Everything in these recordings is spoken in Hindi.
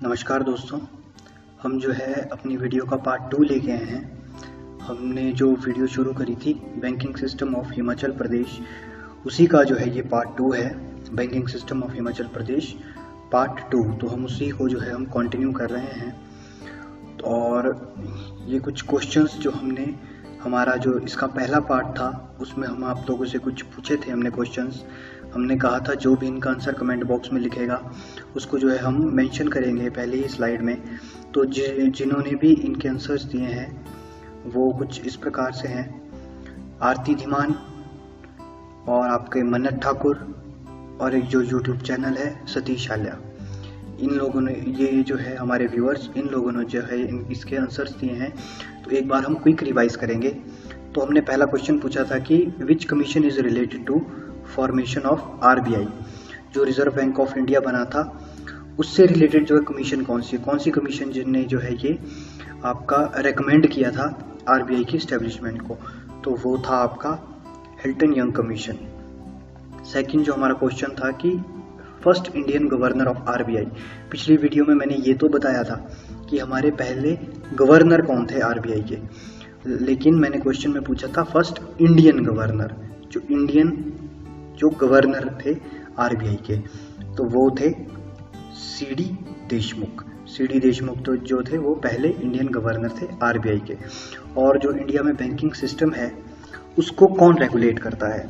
नमस्कार दोस्तों, हम जो है अपनी वीडियो का पार्ट 2 लेके आए हैं। हमने जो वीडियो शुरू करी थी banking system of Himachal Pradesh, उसी का जो है ये पार्ट 2 है। Banking system of Himachal Pradesh part 2। तो हम उसी को जो है हम कंटिन्यू कर रहे हैं। और ये कुछ क्वेश्चंस जो हमने हमारा जो इसका पहला पार्ट था उसमें हम आप लोगों से कुछ पूछे थे हमने क्वेश्चंस। हमने कहा था जो भी इनका आंसर कमेंट बॉक्स में लिखेगा उसको जो है हम मेंशन करेंगे पहले ही स्लाइड में। तो जिन्होंने भी इनके आंसर्स दिए हैं वो कुछ इस प्रकार से हैं: आरती धीमान और आपके मन्नत ठाकुर और एक जो यूट्यूब चैनल है सतीश आल्या। इन लोगों ने ये जो है हमारे व्यूअर्स, इन लोगों ने जो है इसके आंसर्स दिए हैं। तो एक बार हम क्विक रिवाइज करेंगे। तो हमने पहला क्वेश्चन पूछा था कि which commission is related to formation of RBI. जो रिजर्व बैंक ऑफ इंडिया बना था उससे रिलेटेड जो है कमीशन कौन सी कमीशन जिनने जो है ये आपका रेकमेंड किया था आरबीआई की एस्टेब्लिशमेंट को, तो वो था आपका हिल्टन यंग कमीशन। सेकंड जो हमारा क्वेश्चन था कि first Indian governor of RBI. पिछली वीडियो में मैंने ये तो बताया था कि हमारे पहले गवर्नर कौन थे आरबीआई के, लेकिन मैंने क्वेश्चन में पूछा था फर्स्ट इंडियन गवर्नर, जो गवर्नर थे आरबीआई के, तो वो थे सीडी देशमुख। सीडी देशमुख तो जो थे वो पहले इंडियन गवर्नर थे आरबीआई के। और जो इंडिया में बैंकिंग सिस्टम है उसको कौन रेगुलेट करता है,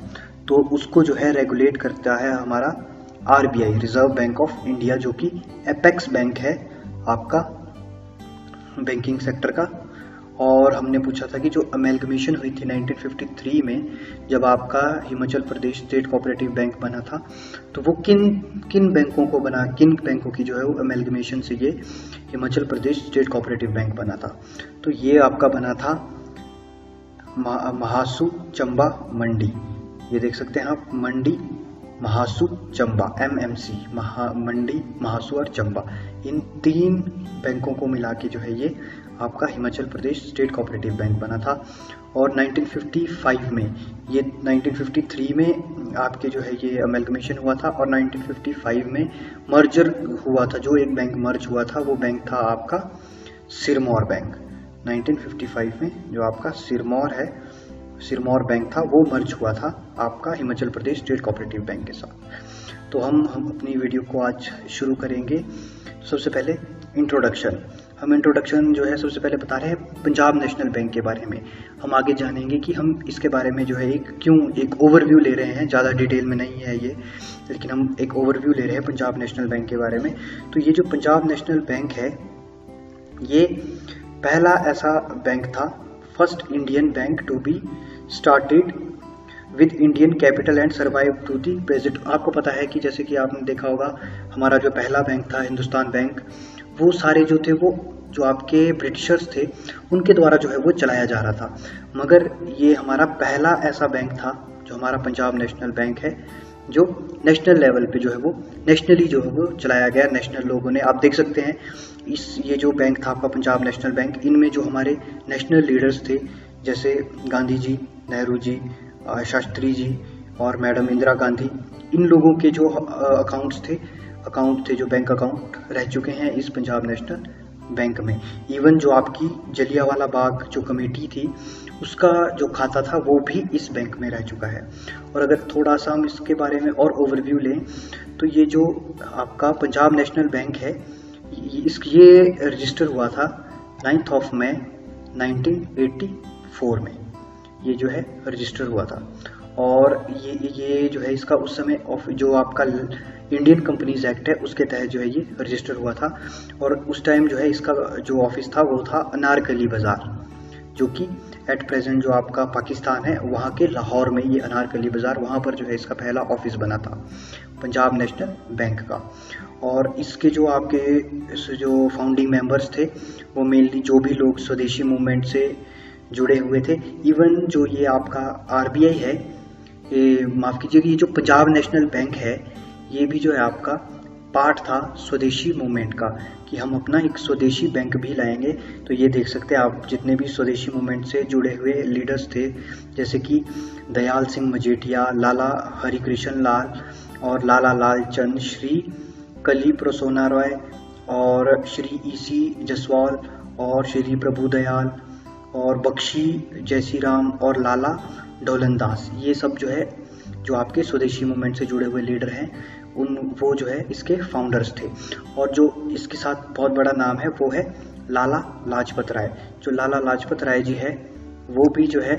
तो उसको जो है रेगुलेट करता है हमारा RBI, reserve bank of India, जो कि एपेक्स बैंक है आपका बैंकिंग सेक्टर का। और हमने पूछा था कि जो अमेलगमेशन हुई थी 1953 में, जब आपका Himachal Pradesh state cooperative bank बना था, तो वो किन बैंकों की जो है वो अमेलगमेशन से ये Himachal Pradesh state cooperative bank बना था। तो ये आपका बना था महासू, चंबा, मंडी। ये देख सकते हैं आप, मंडी, महासू, चंबा, एमएमसी, मंडी, महासू और चंबा, इन तीन बैंकों को मिला के जो है ये आपका Himachal Pradesh state cooperative bank बना था। और 1955 में, ये 1953 में आपके जो है ये अमेलगमेशन हुआ था, और 1955 में मर्जर हुआ था। जो एक बैंक मर्ज हुआ था वो बैंक था आपका सिरमौर बैंक। 1955 में जो आपका सिरमौर बैंक था वो मर्ज हुआ था आपका Himachal Pradesh state cooperative bank के साथ। तो हम अपनी वीडियो को आज शुरू करेंगे। सबसे पहले इंट्रोडक्शन। हम इंट्रोडक्शन जो है सबसे पहले बता रहे हैं पंजाब नेशनल बैंक के बारे में। हम आगे जानेंगे कि हम इसके बारे में जो है एक ओवरव्यू ले रहे हैं, ज़्यादा डिटेल में नहीं है ये, लेकिन हम एक ओवरव्यू ले रहे हैं पंजाब नेशनल बैंक के बारे में। तो ये जो पंजाब नेशनल बैंक है ये पहला ऐसा बैंक था, first Indian bank to be started with Indian capital and survive to the present. आपको पता है कि जैसे कि आपने देखा होगा हमारा जो पहला बैंक था हिंदुस्तान बैंक, वो सारे जो थे वो जो आपके ब्रिटिशर्स थे उनके द्वारा जो है वो चलाया जा रहा था। मगर ये हमारा पहला ऐसा बैंक था जो हमारा पंजाब नेशनल बैंक है, जो नेशनल लेवल पे जो है वो नेशनली जो है वो चलाया गया नेशनल लोगों ने। आप देख सकते हैं ये जो बैंक था आपका पंजाब नेशनल बैंक, इनमें जो हमारे नेशनल लीडर्स थे जैसे गांधी जी, नेहरू जी, शास्त्री जी और मैडम इंदिरा गांधी, इन लोगों के जो अकाउंट थे जो बैंक अकाउंट रह चुके हैं इस पंजाब नेशनल बैंक में। इवन जो आपकी जलियांवाला बाग जो कमेटी थी उसका जो खाता था वो भी इस बैंक में रह चुका है। और अगर थोड़ा सा हम इसके बारे में और ओवरव्यू लें तो ये जो आपका पंजाब नेशनल बैंक है ये रजिस्टर हुआ था 9 मई 1984 में, ये जो है रजिस्टर हुआ था। और ये जो है इसका उस समय जो आपका इंडियन कंपनीज एक्ट है उसके तहत जो है ये रजिस्टर हुआ था। और उस टाइम जो है इसका जो ऑफिस था वो था अनारकली बाजार, जो कि एट प्रेजेंट जो आपका पाकिस्तान है वहाँ के लाहौर में ये अनारकली बाजार, वहाँ पर जो है इसका पहला ऑफिस बना था पंजाब नेशनल बैंक का। और इसके जो आपके जो फाउंडिंग मेंबर्स थे वो मेनली जो भी लोग स्वदेशी मूवमेंट से जुड़े हुए थे। इवन जो ये आपका आरबीआई है, माफ़ कीजिएगा, ये जो पंजाब नेशनल बैंक है ये भी जो है आपका पार्ट था स्वदेशी मूवमेंट का, कि हम अपना एक स्वदेशी बैंक भी लाएंगे। तो ये देख सकते हैं आप जितने भी स्वदेशी मूवमेंट से जुड़े हुए लीडर्स थे, जैसे कि दयाल सिंह मजेठिया, लाला हरिकृष्ण लाल और लाला लालचंद, श्री कली प्रसोना रॉय और श्री ईसी जसवाल और श्री प्रभुदयाल और बख्शी जयसीराम और लाला डोलनदास, ये सब जो है जो आपके स्वदेशी मूवमेंट से जुड़े हुए लीडर हैं वो जो है इसके फाउंडर्स थे। और जो इसके साथ बहुत बड़ा नाम है वो है लाला लाजपत राय। जो लाला लाजपत राय जी है वो भी जो है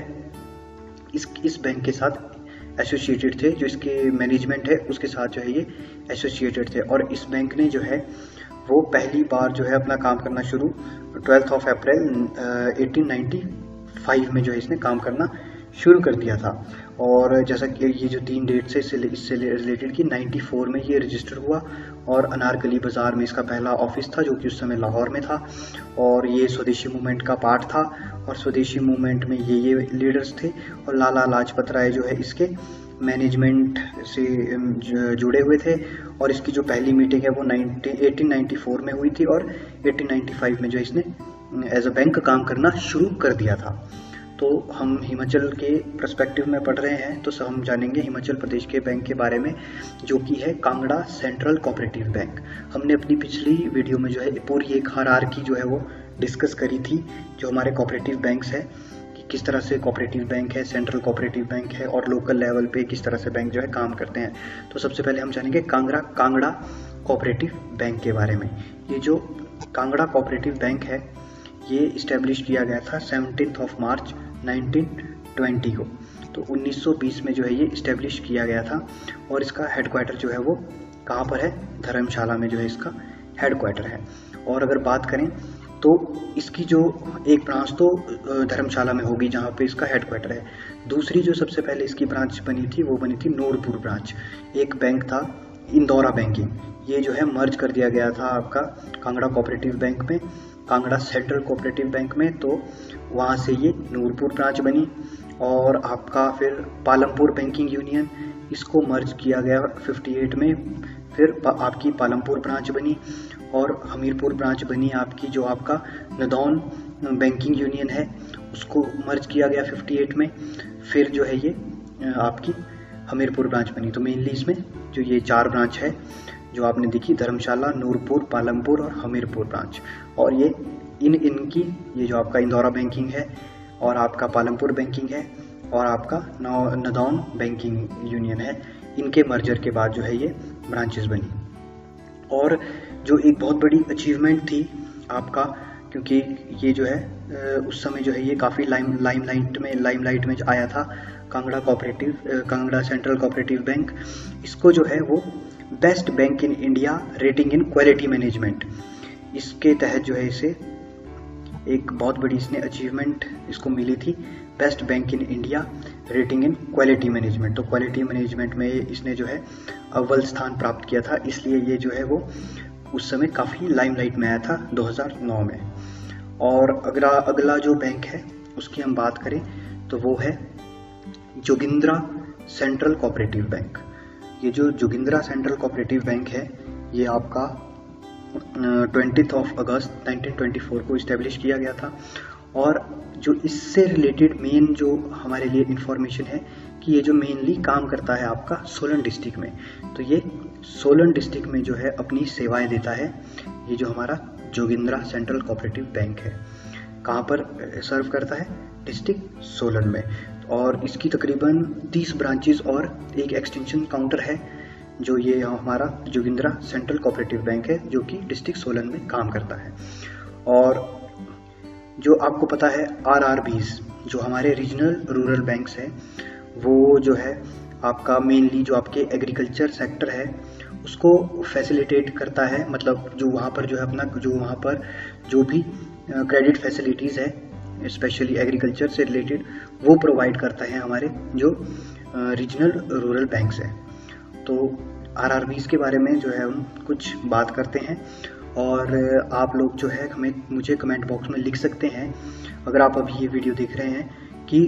इस बैंक के साथ एसोसिएटेड थे, जो इसके मैनेजमेंट है उसके साथ जो है ये एसोसिएटेड थे। और इस बैंक ने जो है वो पहली बार जो है अपना काम करना शुरू 12 अप्रैल 1895 में जो है इसने काम करना शुरू कर दिया था। और जैसा कि ये जो 3 डेट से इससे रिलेटेड कि 94 में ये रजिस्टर हुआ और अनारकली बाज़ार में इसका पहला ऑफिस था जो कि उस समय लाहौर में था। और ये स्वदेशी मूवमेंट का पार्ट था और स्वदेशी मूवमेंट में ये लीडर्स थे। और लाला लाजपत राय जो है इसके मैनेजमेंट से जुड़े हुए थे। और इसकी जो पहली मीटिंग है वो 1894 में हुई थी और 1895 में जो इसने एज अ बैंक काम करना शुरू कर दिया था। तो हम हिमाचल के पर्सपेक्टिव में पढ़ रहे हैं तो हम जानेंगे हिमाचल प्रदेश के बैंक के बारे में, जो कि है कांगड़ा सेंट्रल कोऑपरेटिव बैंक। हमने अपनी पिछली वीडियो में जो है पूरी एक हायरार्की जो है वो डिस्कस करी थी, जो हमारे कोऑपरेटिव बैंक्स है कि किस तरह से कोऑपरेटिव बैंक है, सेंट्रल कोऑपरेटिव बैंक है और लोकल लेवल पे किस तरह से बैंक जो है काम करते हैं। तो सबसे पहले हम जानेंगे कांगड़ा कोऑपरेटिव बैंक के बारे में। ये जो कांगड़ा कोऑपरेटिव बैंक है ये इस्टेब्लिश किया गया था 17 मार्च 1920 को। तो 1920 में जो है ये इस्टेब्लिश किया गया था और इसका हेडक्वार्टर जो है वो कहाँ पर है, धर्मशाला में जो है इसका हेडक्वार्टर है। और अगर बात करें तो इसकी जो एक ब्रांच तो धर्मशाला में होगी जहाँ पे इसका हेडक्वार्टर है। दूसरी जो सबसे पहले इसकी ब्रांच बनी थी वो बनी थी नूरपुर ब्रांच। एक बैंक था इंदौरा बैंकिंग, ये जो है मर्ज कर दिया गया था आपका कांगड़ा कोऑपरेटिव बैंक में, कांगड़ा सेंट्रल कोऑपरेटिव बैंक में। तो वहाँ से ये नूरपुर ब्रांच बनी। और आपका फिर पालमपुर बैंकिंग यूनियन, इसको मर्ज किया गया 58 में। फिर आपकी पालमपुर ब्रांच बनी और हमीरपुर ब्रांच बनी आपकी, जो आपका नदौन बैंकिंग यूनियन है उसको मर्ज किया गया 58 में। फिर जो है ये आपकी हमीरपुर ब्रांच बनी। तो मेनली इसमें जो ये 4 ब्रांच है जो आपने देखी, धर्मशाला, नूरपुर, पालमपुर और हमीरपुर ब्रांच। और ये इनकी ये जो आपका इंदौरा बैंकिंग है और आपका पालमपुर बैंकिंग है और आपका नदौन बैंकिंग यूनियन है, इनके मर्जर के बाद जो है ये ब्रांचेस बनी। और जो एक बहुत बड़ी अचीवमेंट थी आपका, क्योंकि ये जो है उस समय जो है ये काफ़ी लाइमलाइट में आया था कांगड़ा सेंट्रल कोऑपरेटिव बैंक। इसको जो है वो best bank in India rating in quality management, इसके तहत जो है इसे एक बहुत बड़ी इसने अचीवमेंट इसको मिली थी, best bank in India rating in quality management. तो क्वालिटी मैनेजमेंट में इसने जो है अव्वल स्थान प्राप्त किया था, इसलिए ये जो है वो उस समय काफ़ी लाइमलाइट में आया था 2009 में। और अगला जो बैंक है उसकी हम बात करें तो वो है जोगिंद्रा सेंट्रल कोऑपरेटिव बैंक। ये जो जोगिंद्रा सेंट्रल कोऑपरेटिव बैंक है ये आपका 20 अगस्त 1924 को इस्टेब्लिश किया गया था। और जो इससे रिलेटेड मेन जो हमारे लिए इंफॉर्मेशन है कि ये जो मेनली काम करता है आपका सोलन डिस्ट्रिक्ट में, तो ये सोलन डिस्ट्रिक्ट में जो है अपनी सेवाएं देता है। ये जो हमारा जोगिंद्रा सेंट्रल कोऑपरेटिव बैंक है कहाँ पर सर्व करता है, डिस्ट्रिक्ट सोलन में। और इसकी तकरीबन 30 ब्रांचेस और एक एक्सटेंशन काउंटर है, जो ये हमारा जोगिंद्रा सेंट्रल कोऑपरेटिव बैंक है जो कि डिस्ट्रिक्ट सोलन में काम करता है। और जो आपको पता है RRBs जो हमारे रीजनल रूरल बैंक्स हैं, वो जो है आपका मेनली जो आपके एग्रीकल्चर सेक्टर है उसको फैसिलिटेट करता है। मतलब जो वहाँ पर जो है अपना वहाँ पर जो भी क्रेडिट फैसिलिटीज़ है स्पेशली एग्रीकल्चर से रिलेटेड वो प्रोवाइड करता है हमारे जो रीजनल रूरल बैंक्स हैं। तो RRBs के बारे में जो है हम कुछ बात करते हैं और आप लोग जो है मुझे कमेंट बॉक्स में लिख सकते हैं अगर आप अभी ये वीडियो देख रहे हैं कि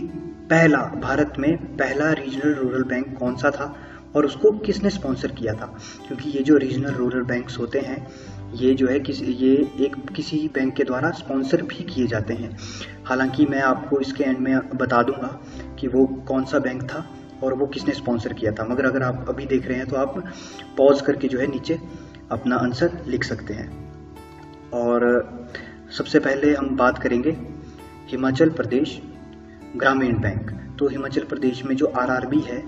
भारत में पहला रीजनल रूरल बैंक कौन सा था और उसको किसने स्पॉन्सर किया था। क्योंकि ये जो रीजनल रूरल बैंक्स होते हैं ये जो है किसी बैंक के द्वारा स्पॉन्सर भी किए जाते हैं। हालांकि मैं आपको इसके एंड में बता दूंगा कि वो कौन सा बैंक था और वो किसने स्पॉन्सर किया था, मगर अगर आप अभी देख रहे हैं तो आप पॉज करके जो है नीचे अपना आंसर लिख सकते हैं। और सबसे पहले हम बात करेंगे हिमाचल प्रदेश ग्रामीण बैंक। तो हिमाचल प्रदेश में जो आरआरबी है,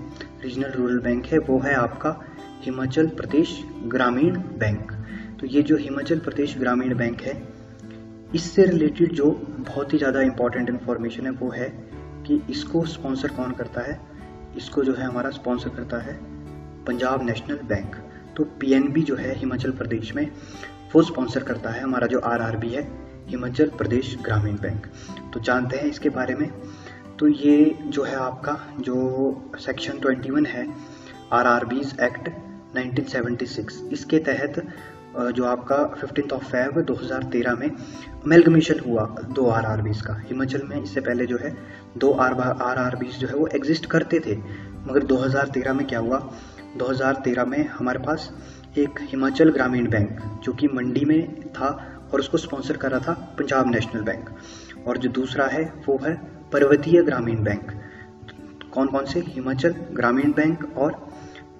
रीजनल रूरल बैंक है, वो है आपका हिमाचल प्रदेश ग्रामीण बैंक। तो ये जो हिमाचल प्रदेश ग्रामीण बैंक है, इससे रिलेटेड जो बहुत ही ज़्यादा इम्पॉर्टेंट इन्फॉर्मेशन है वो है कि इसको स्पॉन्सर कौन करता है। इसको जो है हमारा स्पॉन्सर करता है पंजाब नेशनल बैंक। तो पीएनबी जो है हिमाचल प्रदेश में, वो स्पॉन्सर करता है हमारा जो आरआरबी है, हिमाचल प्रदेश ग्रामीण बैंक। तो जानते हैं इसके बारे में। तो ये जो है आपका जो सेक्शन 21 है आरआरबीज एक्ट 1976, इसके तहत जो आपका 15 फेब 2013 में अमेलगमेशन हुआ 2 आरआरबीज का हिमाचल में। इससे पहले जो है 2 आरआरबीज जो है वो एग्जिस्ट करते थे, मगर 2013 में क्या हुआ, 2013 में हमारे पास एक हिमाचल ग्रामीण बैंक जो कि मंडी में था और उसको स्पॉन्सर कर रहा था पंजाब नेशनल बैंक, और जो दूसरा है वो है पर्वतीय ग्रामीण बैंक। कौन कौन से? हिमाचल ग्रामीण बैंक और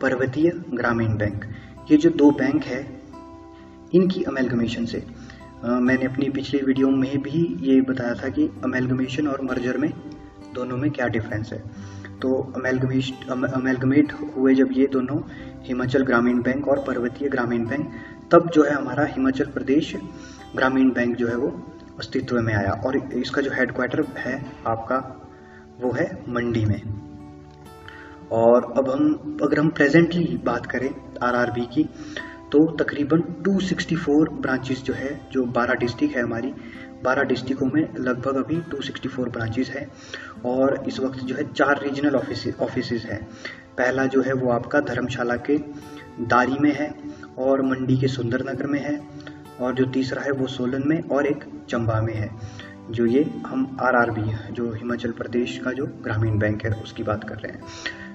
पर्वतीय ग्रामीण बैंक। ये जो 2 बैंक है, इनकी अमेलगमेशन से मैंने अपनी पिछली वीडियो में भी ये बताया था कि अमेलगमेशन और मर्जर में दोनों में क्या डिफरेंस है। तो अमेलगमेट हुए जब ये दोनों, हिमाचल ग्रामीण बैंक और पर्वतीय ग्रामीण बैंक, तब जो है हमारा हिमाचल प्रदेश ग्रामीण बैंक जो है वो अस्तित्व में आया, और इसका जो हेडक्वार्टर है आपका वो है मंडी में। और अब अगर हम प्रेजेंटली बात करें आरआरबी की, तो तकरीबन 264 ब्रांचेस जो है, जो 12 डिस्ट्रिक्ट है हमारी, 12 डिस्ट्रिक्टों में लगभग अभी 264 ब्रांचेस है। और इस वक्त जो है 4 रीजनल ऑफिसेज है। पहला जो है वो आपका धर्मशाला के दारी में है, और मंडी के सुंदरनगर में है, और जो तीसरा है वो सोलन में, और एक चंबा में है। जो ये हम आरआरबी जो हिमाचल प्रदेश का जो ग्रामीण बैंक है उसकी बात कर रहे हैं।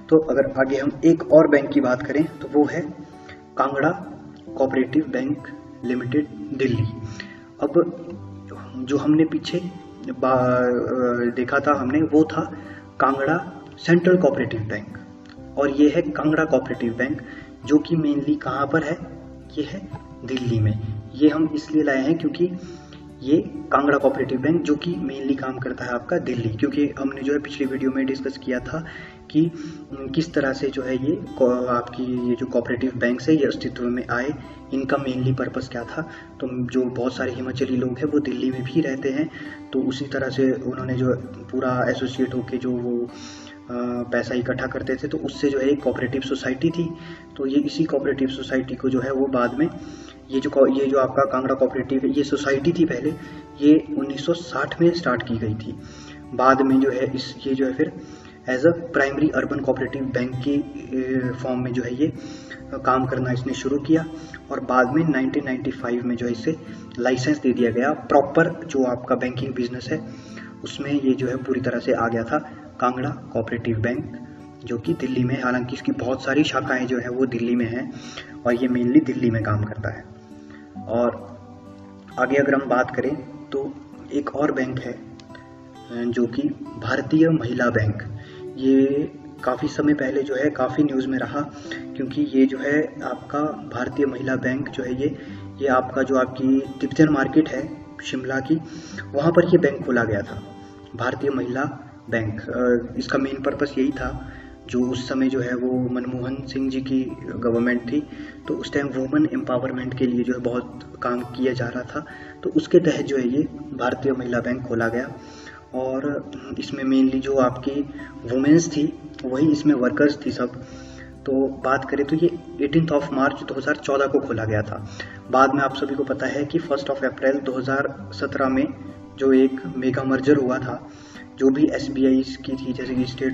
तो अगर आगे हम एक और बैंक की बात करें तो वो है Kangra cooperative bank limited, Delhi. अब जो हमने पीछे देखा था हमने, वो था कांगड़ा सेंट्रल कोऑपरेटिव बैंक, और ये है कांगड़ा कोऑपरेटिव बैंक, जो कि मेनली कहाँ पर है, ये है दिल्ली में। ये हम इसलिए लाए हैं क्योंकि ये कांगड़ा कोऑपरेटिव बैंक जो कि मेनली काम करता है आपका दिल्ली, क्योंकि हमने जो है पिछली वीडियो में डिस्कस किया था कि किस तरह से जो है ये आपकी ये जो कोऑपरेटिव बैंक्स है ये अस्तित्व में आए, इनका मेनली पर्पस क्या था। तो जो बहुत सारे हिमाचली लोग हैं वो दिल्ली में भी रहते हैं, तो उसी तरह से उन्होंने जो पूरा एसोसिएट होके जो वो पैसा इकट्ठा करते थे, तो उससे जो है एक कोऑपरेटिव सोसाइटी थी। तो ये इसी कोऑपरेटिव सोसाइटी को जो है वो बाद में ये जो आपका कांगड़ा कोऑपरेटिव है, ये सोसाइटी थी पहले, ये 1960 में स्टार्ट की गई थी। बाद में जो है ये जो है फिर as a primary urban cooperative bank की फॉर्म में जो है ये काम करना इसने शुरू किया, और बाद में 1995 में जो है इसे लाइसेंस दे दिया गया। प्रॉपर जो आपका बैंकिंग बिजनेस है उसमें ये जो है पूरी तरह से आ गया था कांगड़ा कोऑपरेटिव बैंक, जो कि दिल्ली में, हालांकि इसकी बहुत सारी शाखाएं जो है वो दिल्ली में हैं, और ये मेनली दिल्ली में काम करता है। और आगे अगर हम बात करें तो एक और बैंक है जो कि भारतीय महिला बैंक। ये काफ़ी समय पहले जो है काफ़ी न्यूज़ में रहा, क्योंकि ये जो है आपका भारतीय महिला बैंक जो है ये आपका जो आपकी तिब्बतन मार्केट है शिमला की, वहाँ पर ये बैंक खोला गया था, भारतीय महिला बैंक। इसका मेन पर्पस यही था, जो उस समय जो है वो मनमोहन सिंह जी की गवर्नमेंट थी, तो उस टाइम वुमेन एम्पावरमेंट के लिए जो है बहुत काम किया जा रहा था, तो उसके तहत जो है ये भारतीय महिला बैंक खोला गया। और इसमें मेनली जो आपकी वुमेन्स थी वही इसमें वर्कर्स थी सब। तो बात करें तो ये 18 मार्च 2014 को खोला गया था। बाद में आप सभी को पता है कि 1 अप्रैल 2017 में जो एक मेगा मर्जर हुआ था, जो भी एसबीआई की थी, जैसे कि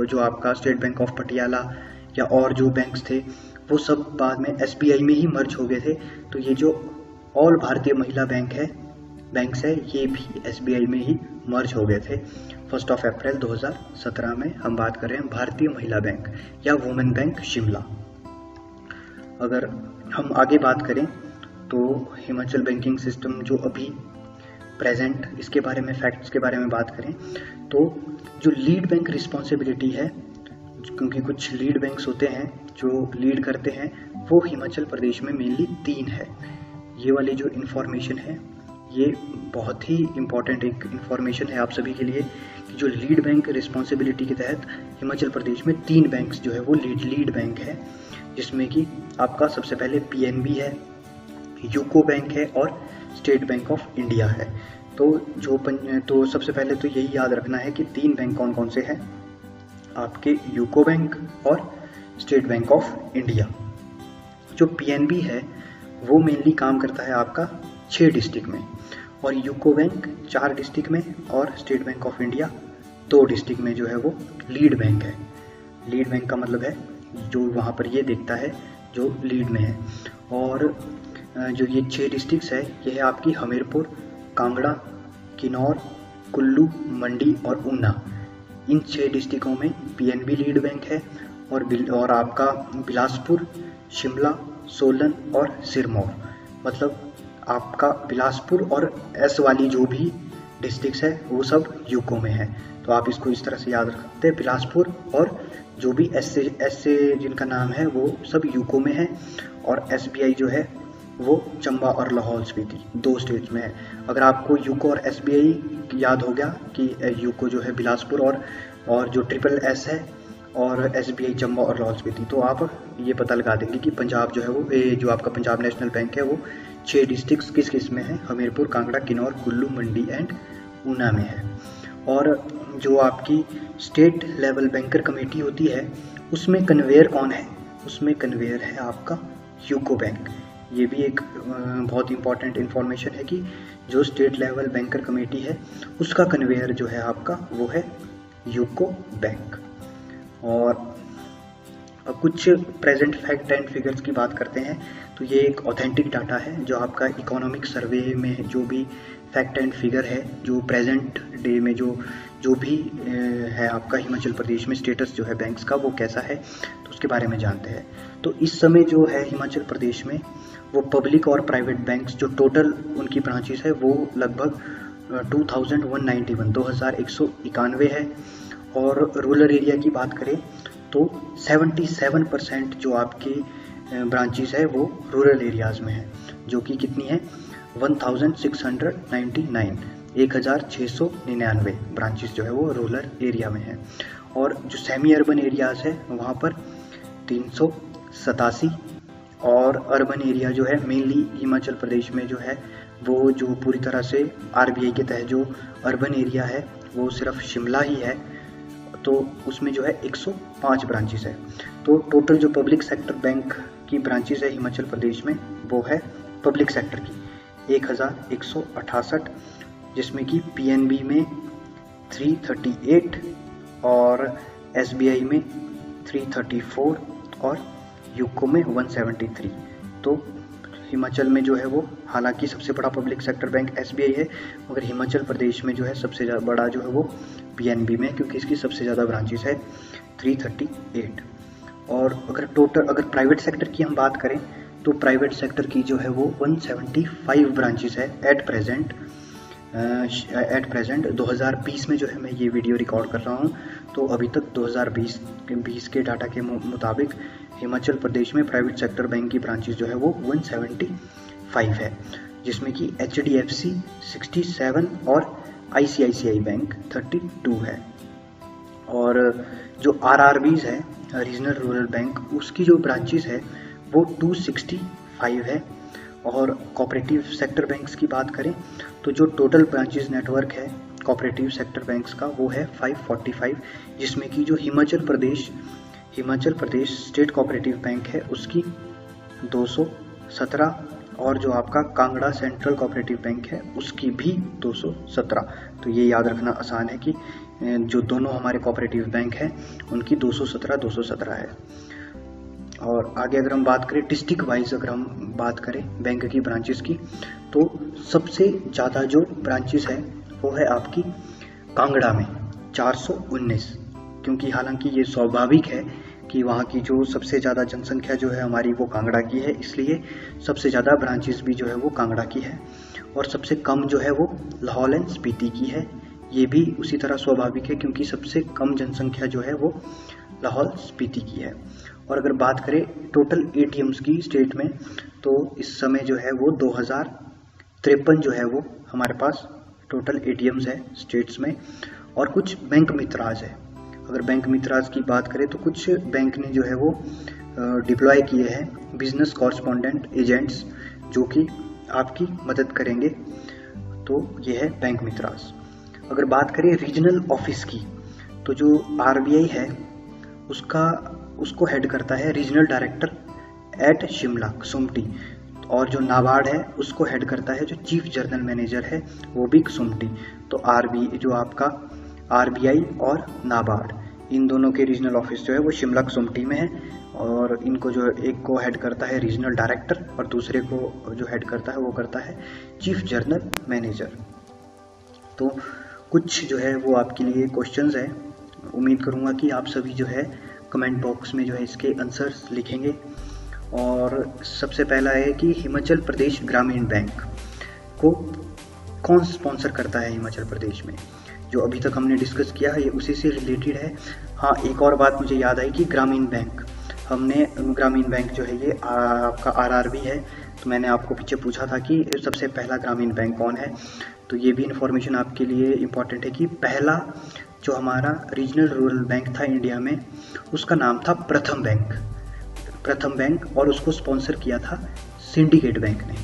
जो आपका स्टेट बैंक ऑफ पटियाला या और जो बैंक्स थे, वो सब बाद में एसबीआई में ही मर्ज हो गए थे। तो ये जो ऑल भारतीय महिला बैंक्स है ये भी एसबीआई में ही मर्ज हो गए थे 1 अप्रैल 2017 में। हम बात कर रहे हैं भारतीय महिला बैंक या वुमेन बैंक शिमला। अगर हम आगे बात करें तो हिमाचल बैंकिंग सिस्टम जो अभी प्रेजेंट, इसके बारे में फैक्ट्स के बारे में बात करें तो जो लीड बैंक रिस्पॉन्सिबिलिटी है, क्योंकि कुछ लीड बैंक्स होते हैं जो लीड करते हैं, वो हिमाचल प्रदेश में मेनली 3 है। ये वाली जो इन्फॉर्मेशन है ये बहुत ही इम्पॉर्टेंट एक इन्फॉर्मेशन है आप सभी के लिए कि जो लीड बैंक रिस्पॉन्सिबिलिटी के तहत हिमाचल प्रदेश में 3 बैंक्स जो है वो लीड बैंक है, जिसमें कि आपका सबसे पहले पीएनबी है, यूको बैंक है और स्टेट बैंक ऑफ इंडिया है। तो सबसे पहले तो यही याद रखना है कि 3 बैंक कौन कौन से हैं, आपके यूको बैंक और स्टेट बैंक ऑफ इंडिया। जो पीएनबी है वो मेनली काम करता है आपका 6 डिस्ट्रिक्ट में, और यूको बैंक 4 डिस्ट्रिक्ट में, और state bank of India 2 district में जो है वो लीड बैंक है। लीड बैंक का मतलब है जो वहाँ पर ये देखता है जो लीड में है। और जो ये 6 डिस्ट्रिक्ट्स है ये है आपकी हमीरपुर, कांगड़ा, किन्नौर, कुल्लू, मंडी और ऊना। इन 6 डिस्ट्रिक्टों में पीएनबी लीड बैंक है, और आपका बिलासपुर, शिमला, सोलन और सिरमौर, मतलब आपका बिलासपुर और एस वाली जो भी डिस्ट्रिक्ट्स है वो सब यूको में है। तो आप इसको इस तरह से याद रख सकते हैं, बिलासपुर और जो भी एस से जिनका नाम है वो सब यूको में है, और एसबीआई जो है वो चंबा और लाहौल स्पीति 2 स्टेट्स में है। अगर आपको यूको और एसबीआई याद हो गया कि यूको जो है बिलासपुर और जो ट्रिपल एस है और एसबीआई चंबा और लाहौल स्पीति, तो आप ये पता लगा देंगे कि पंजाब जो है वो जो आपका पंजाब नेशनल बैंक है वो 6 डिस्ट्रिक्ट्स किस किस में है, हमीरपुर, कांगड़ा, किन्नौर, कुल्लू, मंडी एंड ऊना में है। और जो आपकी स्टेट लेवल बैंकर कमेटी होती है उसमें कन्वेयर कौन है, उसमें कन्वेयर है आपका यूको बैंक। ये भी एक बहुत इंपॉर्टेंट इन्फॉर्मेशन है कि जो स्टेट लेवल बैंकर कमेटी है उसका कन्वेयर जो है आपका वो है यूको बैंक। और अब कुछ प्रेजेंट फैक्ट एंड फिगर्स की बात करते हैं। तो ये एक ऑथेंटिक डाटा है जो आपका इकोनॉमिक सर्वे में जो भी फैक्ट एंड फिगर है, जो प्रेजेंट डे में जो भी है आपका हिमाचल प्रदेश में स्टेटस जो है बैंक्स का वो कैसा है, तो उसके बारे में जानते हैं। तो इस समय जो है हिमाचल प्रदेश में वो पब्लिक और प्राइवेट बैंक्स जो टोटल उनकी ब्रांचेस है वो लगभग 2191 है। और रूरल एरिया की बात करें तो 77% जो आपकी ब्रांचेस है वो रूरल एरियाज़ में है, जो कि कितनी है 1699 ब्रांचेस जो है वो रूरल एरिया में है। और जो सेमी अर्बन एरियाज़ है वहाँ पर 387, और अर्बन एरिया जो है मेनली हिमाचल प्रदेश में जो है वो जो पूरी तरह से आरबीआई के तहत जो अर्बन एरिया है वो सिर्फ शिमला ही है, तो उसमें जो है 105 ब्रांचेस है। तो टोटल जो पब्लिक सेक्टर बैंक की ब्रांचेस है हिमाचल प्रदेश में वो है पब्लिक सेक्टर की 1168, जिसमें कि पीएनबी में 338 और एसबीआई में 334 और यूको में 173। तो हिमाचल में जो है वो हालांकि सबसे बड़ा पब्लिक सेक्टर बैंक एसबीआई है, मगर हिमाचल प्रदेश में जो है सबसे बड़ा जो है वो पीएनबी में, क्योंकि इसकी सबसे ज़्यादा ब्रांचेस है 338। और अगर प्राइवेट सेक्टर की हम बात करें तो प्राइवेट सेक्टर की जो है वो 175 ब्रांचेस है एट प्रेजेंट। 2020 में जो है मैं ये वीडियो रिकॉर्ड कर रहा हूँ, तो अभी तक 2020 के डाटा के मुताबिक हिमाचल प्रदेश में प्राइवेट सेक्टर बैंक की ब्रांचेस जो है वो 175 है, जिसमें कि HDFC 67 और ICICI बैंक 32 है। और जो RRBs है रीजनल रूरल बैंक, उसकी जो ब्रांचेस है वो 265 है। और कोऑपरेटिव सेक्टर बैंक्स की बात करें तो जो टोटल ब्रांचेस नेटवर्क है कोऑपरेटिव सेक्टर बैंक्स का वो है 545, जिसमें कि जो Himachal Pradesh state cooperative bank है उसकी 217, और जो आपका कांगड़ा सेंट्रल कोऑपरेटिव बैंक है उसकी भी 217। तो ये याद रखना आसान है कि जो दोनों हमारे कोऑपरेटिव बैंक हैं उनकी 217 है। और आगे अगर हम बात करें डिस्ट्रिक्ट वाइज, अगर हम बात करें बैंक की ब्रांचेस की, तो सबसे ज़्यादा जो ब्रांचेस है वो है आपकी कांगड़ा में 419, क्योंकि हालांकि ये स्वाभाविक है कि वहाँ की जो सबसे ज़्यादा जनसंख्या जो है हमारी वो कांगड़ा की है, इसलिए सबसे ज़्यादा ब्रांचेस भी जो है वो कांगड़ा की है। और सबसे कम जो है वो लाहौल एंड स्पीति की है, ये भी उसी तरह स्वाभाविक है क्योंकि सबसे कम जनसंख्या जो है वो लाहौल स्पीति की है। और अगर बात करें टोटल एटीएम्स की स्टेट में, तो इस समय जो है वो 2053 जो है वो हमारे पास टोटल एटीएम्स है स्टेट्स में। और कुछ बैंक मित्राज है। अगर बैंक मित्राज की बात करें तो कुछ बैंक ने जो है वो डिप्लॉय किए हैं बिजनेस कॉरस्पॉन्डेंट एजेंट्स, जो कि आपकी मदद करेंगे। तो ये है बैंक मित्राज। अगर बात करें रीजनल ऑफिस की, तो जो आरबीआई है उसको हेड करता है regional director at Shimla Kusumpti, और जो नाबार्ड है उसको हेड करता है जो चीफ जनरल मैनेजर है वो भी कुसुम्पटी। तो जो आपका आरबीआई और नाबार्ड, इन दोनों के रीजनल ऑफिस जो है वो शिमला कुसुम्पटी में है, और इनको जो एक को हेड करता है रीजनल डायरेक्टर और दूसरे को जो हेड करता है वो करता है चीफ जनरल मैनेजर। तो कुछ जो है वो आपके लिए क्वेश्चंस हैं। उम्मीद करूंगा कि आप सभी जो है कमेंट बॉक्स में जो है इसके आंसर्स लिखेंगे। और सबसे पहला है कि हिमाचल प्रदेश ग्रामीण बैंक को कौन स्पॉन्सर करता है हिमाचल प्रदेश में। जो अभी तक हमने डिस्कस किया है ये उसी से रिलेटेड है। हाँ, एक और बात मुझे याद आई कि ग्रामीण बैंक जो है ये आपका आरआरबी है। तो मैंने आपको पीछे पूछा था कि सबसे पहला ग्रामीण बैंक कौन है, तो ये भी इन्फॉर्मेशन आपके लिए इम्पॉर्टेंट है कि पहला जो हमारा रीजनल रूरल बैंक था इंडिया में उसका नाम था प्रथम बैंक, और उसको स्पॉन्सर किया था सिंडिकेट बैंक ने।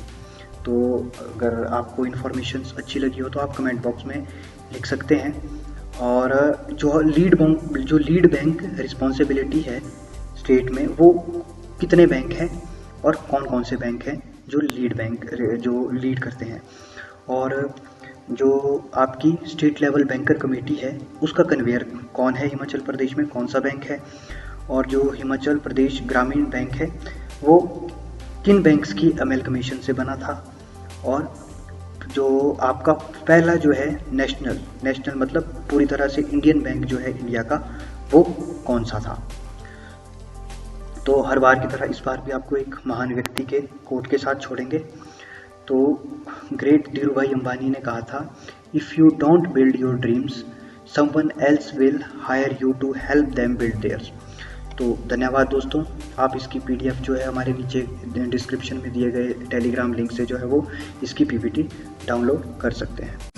तो अगर आपको इन्फॉर्मेशन अच्छी लगी हो तो आप कमेंट बॉक्स में लिख सकते हैं। और जो लीड बैंक रिस्पॉन्सिबिलिटी है स्टेट में, वो कितने बैंक हैं और कौन कौन से बैंक हैं जो लीड करते हैं। और जो आपकी स्टेट लेवल बैंकर कमेटी है उसका कन्वेयर कौन है हिमाचल प्रदेश में, कौन सा बैंक है। और जो हिमाचल प्रदेश ग्रामीण बैंक है वो किन बैंक्स की अमेलगमेशन से बना था। और जो आपका पहला जो है नेशनल मतलब पूरी तरह से इंडियन बैंक जो है इंडिया का, वो कौन सा था। तो हर बार की तरह इस बार भी आपको एक महान व्यक्ति के कोट के साथ छोड़ेंगे। तो ग्रेट धीरूभाई अंबानी ने कहा था, if you don't build your dreams someone else will hire you to help them build theirs. तो धन्यवाद दोस्तों। आप इसकी पीडीएफ जो है हमारे नीचे डिस्क्रिप्शन में दिए गए टेलीग्राम लिंक से जो है वो इसकी पीपीटी डाउनलोड कर सकते हैं।